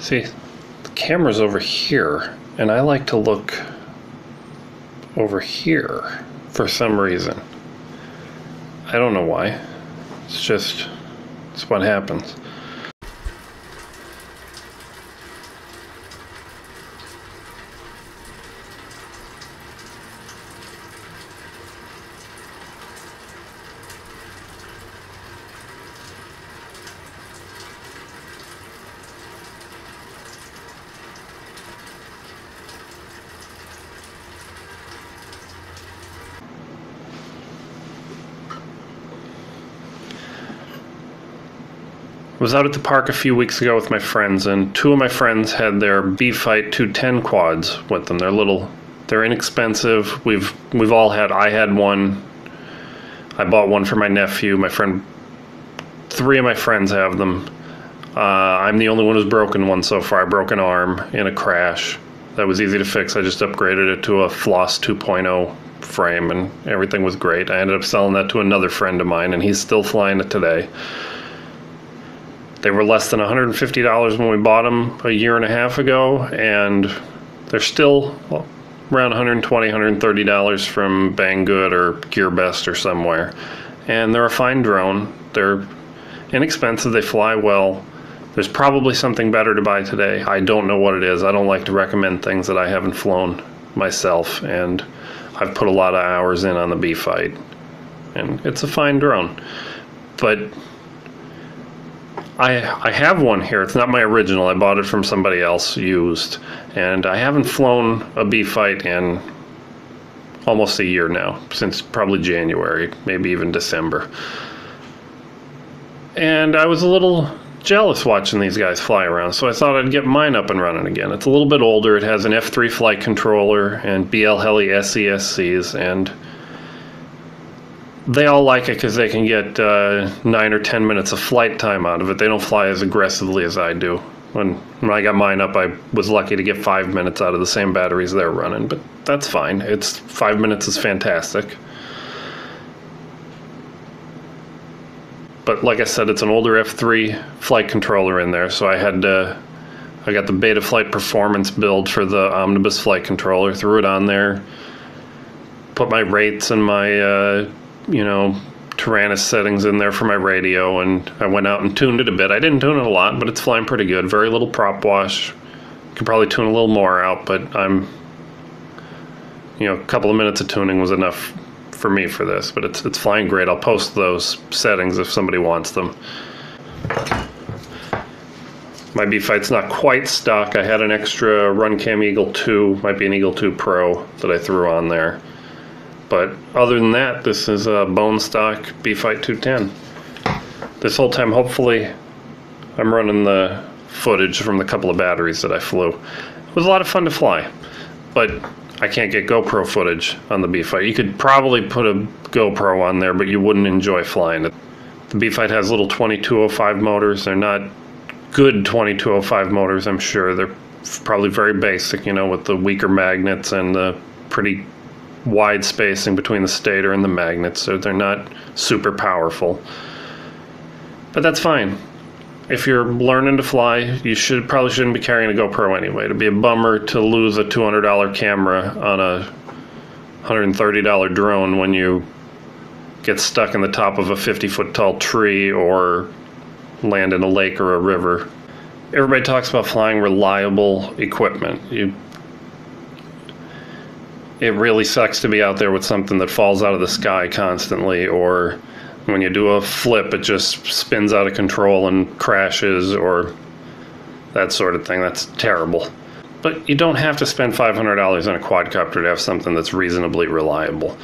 See, the camera's over here, and I like to look over here for some reason. I don't know why. It's what happens. I was out at the park a few weeks ago with my friends, and two of my friends had their B-Fight 210 quads with them. They're inexpensive. We've all had. I had one. I bought one for my nephew. Three of my friends have them. I'm the only one who's broken one so far. I broke an arm in a crash. That was easy to fix. I just upgraded it to a Floss 2.0 frame, and everything was great. I ended up selling that to another friend of mine, and he's still flying it today. They were less than $150 when we bought them a year and a half ago, and they're still around $120, $130 from Banggood or GearBest or somewhere. And they're a fine drone. They're inexpensive. They fly well. There's probably something better to buy today. I don't know what it is. I don't like to recommend things that I haven't flown myself, and I've put a lot of hours in on the B-Fight. And it's a fine drone. But I have one here. It's not my original. I bought it from somebody else used. And I haven't flown a B-Fight in almost a year now, since probably January, maybe even December. And I was a little jealous watching these guys fly around, so I thought I'd get mine up and running again. It's a little bit older. It has an F3 flight controller and BL Heli SESCs, and they all like it because they can get 9 or 10 minutes of flight time out of it. They don't fly as aggressively as I do. When I got mine up, I was lucky to get 5 minutes out of the same batteries they're running, but that's fine. 5 minutes is fantastic. But like I said, it's an older F3 flight controller in there, so I got the Beta Flight Performance build for the Omnibus flight controller, threw it on there, put my rates and my Tyrannus settings in there for my radio, and I went out and tuned it a bit. I didn't tune it a lot, but it's flying pretty good. Very little prop wash. Could probably tune a little more out, but a couple of minutes of tuning was enough for me for this. But it's flying great. I'll post those settings if somebody wants them. My B-Fight's not quite stuck. I had an extra Runcam Eagle 2, might be an Eagle 2 Pro, that I threw on there. But other than that, this is a bone stock B-Fight 210. This whole time, hopefully, I'm running the footage from the couple of batteries that I flew. It was a lot of fun to fly, but I can't get GoPro footage on the B-Fight. You could probably put a GoPro on there, but you wouldn't enjoy flying it. The B-Fight has little 2205 motors. They're not good 2205 motors, I'm sure. They're probably very basic, with the weaker magnets and the pretty wide spacing between the stator and the magnets, so they're not super powerful. But that's fine. If you're learning to fly, you probably shouldn't be carrying a GoPro anyway. It'd be a bummer to lose a $200 camera on a $130 drone when you get stuck in the top of a 50-foot tall tree or land in a lake or a river. Everybody talks about flying reliable equipment. It really sucks to be out there with something that falls out of the sky constantly, or when you do a flip, it just spins out of control and crashes, or that sort of thing. That's terrible. But you don't have to spend $500 on a quadcopter to have something that's reasonably reliable.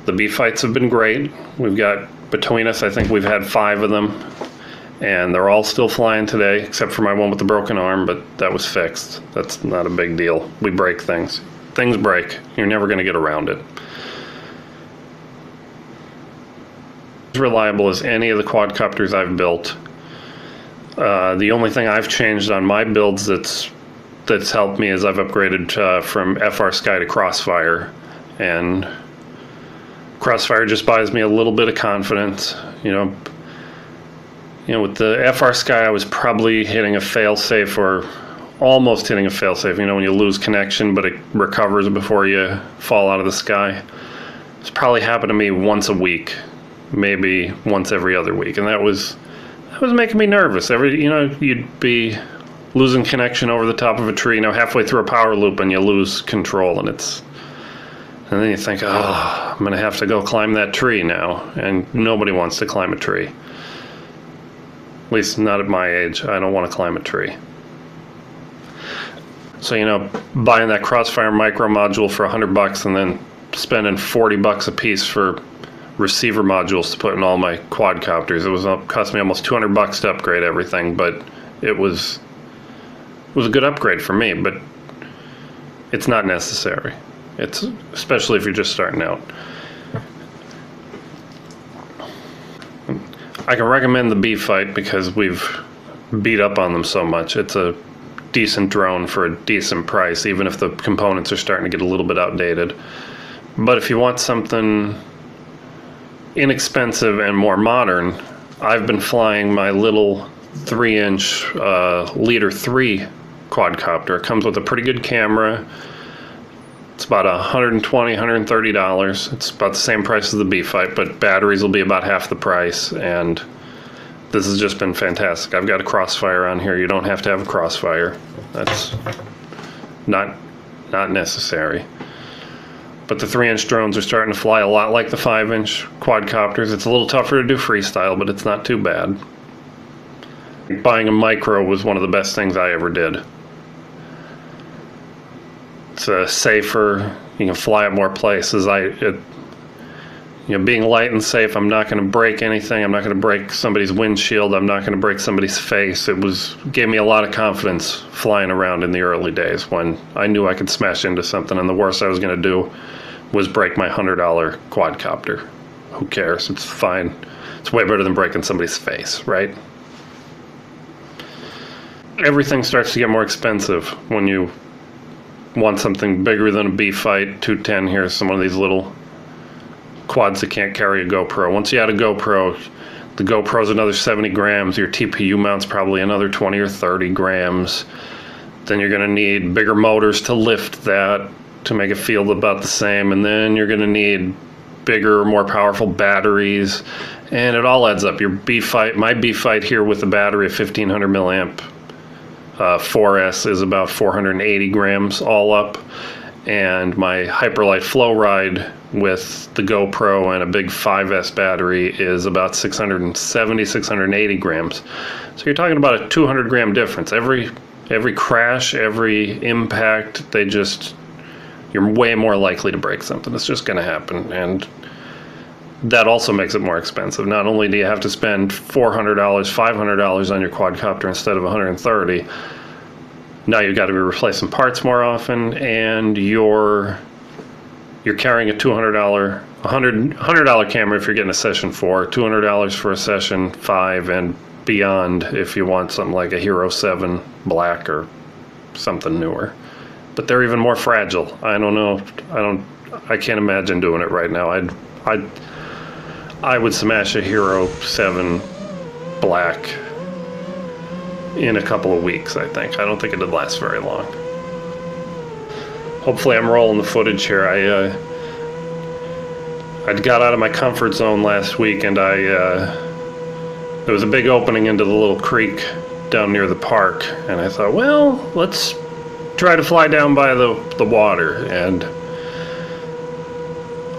The B-Fights have been great. Between us, I think we've had 5 of them. And they're all still flying today, except for my one with the broken arm, but that was fixed. That's not a big deal. We break things. Things break. You're never going to get around it. As reliable as any of the quadcopters I've built. The only thing I've changed on my builds that's helped me is I've upgraded from FR Sky to Crossfire. And Crossfire just buys me a little bit of confidence, You know, with the FR Sky, I was probably hitting a failsafe or almost hitting a failsafe. You know, when you lose connection, but it recovers before you fall out of the sky. It's probably happened to me once a week, maybe once every other week, and that was making me nervous. You'd be losing connection over the top of a tree. Now halfway through a power loop, and you lose control, and then you think, oh, I'm gonna have to go climb that tree now, and nobody wants to climb a tree. At least not at my age. I don't want to climb a tree. So, you know, buying that Crossfire micro module for $100 and then spending $40 a piece for receiver modules to put in all my quadcopters. It cost me almost $200 to upgrade everything, but it was a good upgrade for me, but it's not necessary. It's especially if you're just starting out. I can recommend the B-Fight because we've beat up on them so much. It's a decent drone for a decent price, even if the components are starting to get a little bit outdated. But if you want something inexpensive and more modern, I've been flying my little 3-inch Leader 3 quadcopter. It comes with a pretty good camera. It's about $120, $130. It's about the same price as the B-Fight, but batteries will be about half the price, and this has just been fantastic. I've got a Crossfire on here. You don't have to have a Crossfire. That's not necessary. But the 3-inch drones are starting to fly a lot like the 5-inch quadcopters. It's a little tougher to do freestyle, but it's not too bad. Buying a micro was one of the best things I ever did. It's safer. You can fly at more places. Being light and safe, I'm not going to break anything. I'm not going to break somebody's windshield. I'm not going to break somebody's face. Gave me a lot of confidence flying around in the early days when I knew I could smash into something, and the worst I was going to do was break my $100 quadcopter. Who cares? It's fine. It's way better than breaking somebody's face, right? Everything starts to get more expensive when you want something bigger than a B-Fight. 210, here's some of these little quads that can't carry a GoPro. Once you add a GoPro, the GoPro's another 70 grams. Your TPU mount's probably another 20 or 30 grams. Then you're going to need bigger motors to lift that to make it feel about the same. And then you're going to need bigger, more powerful batteries. And it all adds up. Your B-Fight, my B-Fight here with a battery of 1500 milliamp 4S is about 480 grams all up. And my Hyperlight Flow Ride with the GoPro and a big 5S battery is about 670, 680 grams. So you're talking about a 200 gram difference. Every crash, every impact, you're way more likely to break something. It's just going to happen. And that also makes it more expensive. Not only do you have to spend $400, $500 on your quadcopter instead of $130, now you've got to be replacing parts more often, and you're carrying a $100 camera if you're getting a session 4, $200 for a session 5 and beyond if you want something like a Hero 7 Black or something newer. But they're even more fragile. I don't know. I can't imagine doing it right now. I would smash a Hero 7 Black in a couple of weeks, I think. I don't think it'd last very long. Hopefully I'm rolling the footage here. I got out of my comfort zone last week, and there was a big opening into the little creek down near the park, and I thought, well, let's try to fly down by the water, and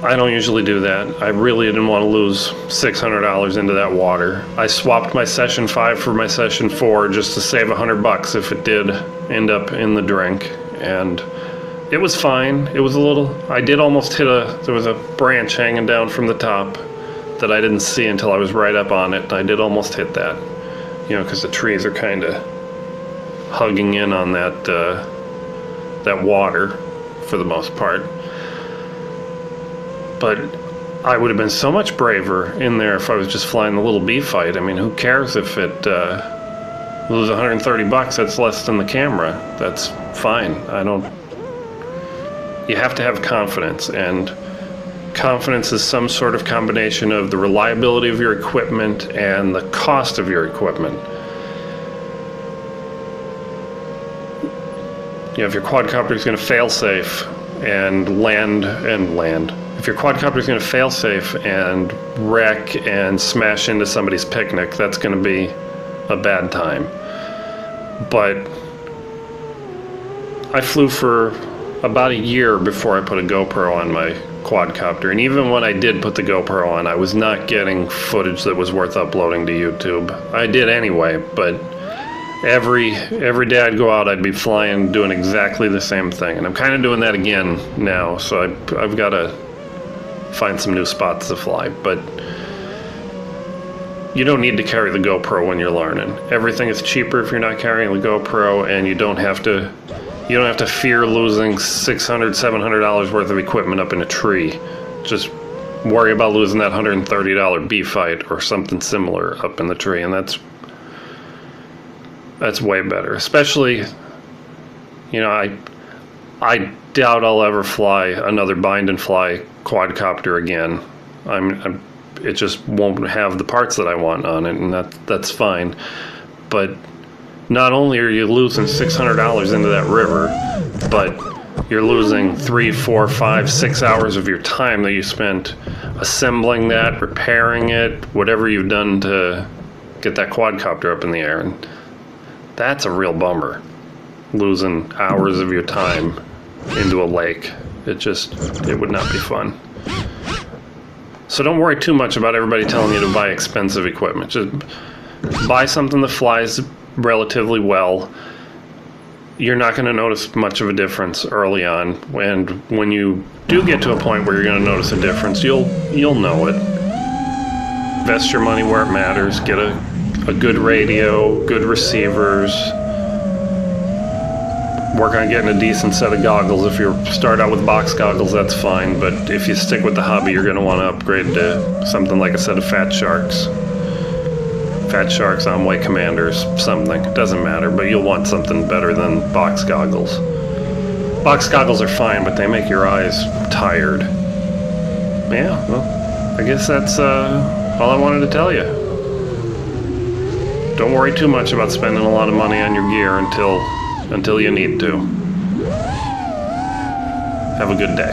I don't usually do that. I really didn't want to lose $600 into that water. I swapped my session 5 for my session 4 just to save $100 if it did end up in the drink, and it was fine. It was I did almost hit there was a branch hanging down from the top that I didn't see until I was right up on it. I did almost hit that, because the trees are kind of hugging in on that water for the most part. But I would have been so much braver in there if I was just flying the little B-Fight. I mean, who cares if it lose $130? That's less than the camera. That's fine. You have to have confidence, and Confidence is some sort of combination of the reliability of your equipment and the cost of your equipment. You know, if your quadcopter is going to fail safe and land, if your quadcopter is going to fail safe and wreck and smash into somebody's picnic, that's going to be a bad time. But I flew for about a year before I put a GoPro on my quadcopter, and even when I did put the GoPro on, I was not getting footage that was worth uploading to YouTube. I did anyway, but every day I'd go out, I'd be flying, doing exactly the same thing, and I'm kind of doing that again now. So I've got to find some new spots to fly, but you don't need to carry the GoPro when you're learning. Everything is cheaper if you're not carrying the GoPro, and you don't have to fear losing $600, $700 worth of equipment up in a tree. Just worry about losing that $130 B-Fight or something similar up in the tree, and that's way better. Especially, you know, I doubt I'll ever fly another bind and fly quadcopter again. It just won't have the parts that I want on it, and that's fine. But not only are you losing $600 into that river, but you're losing 3, 4, 5, 6 hours of your time that you spent assembling that, repairing it, whatever you've done to get that quadcopter up in the air. And that's a real bummer, losing hours of your time into a lake. It would not be fun. So don't worry too much about everybody telling you to buy expensive equipment. Just buy something that flies relatively well. You're not going to notice much of a difference early on, and when you do get to a point where you're going to notice a difference, you'll know it. Invest your money where it matters. Get a good radio, good receivers. Work on getting a decent set of goggles. If you start out with box goggles, that's fine, but if you stick with the hobby, you're going to want to upgrade to something like a set of Fat Sharks, on-way commanders, something. It doesn't matter, but you'll want something better than box goggles. Box goggles are fine, but they make your eyes tired. Yeah, well, I guess that's all I wanted to tell you. Don't worry too much about spending a lot of money on your gear until you need to. Have a good day.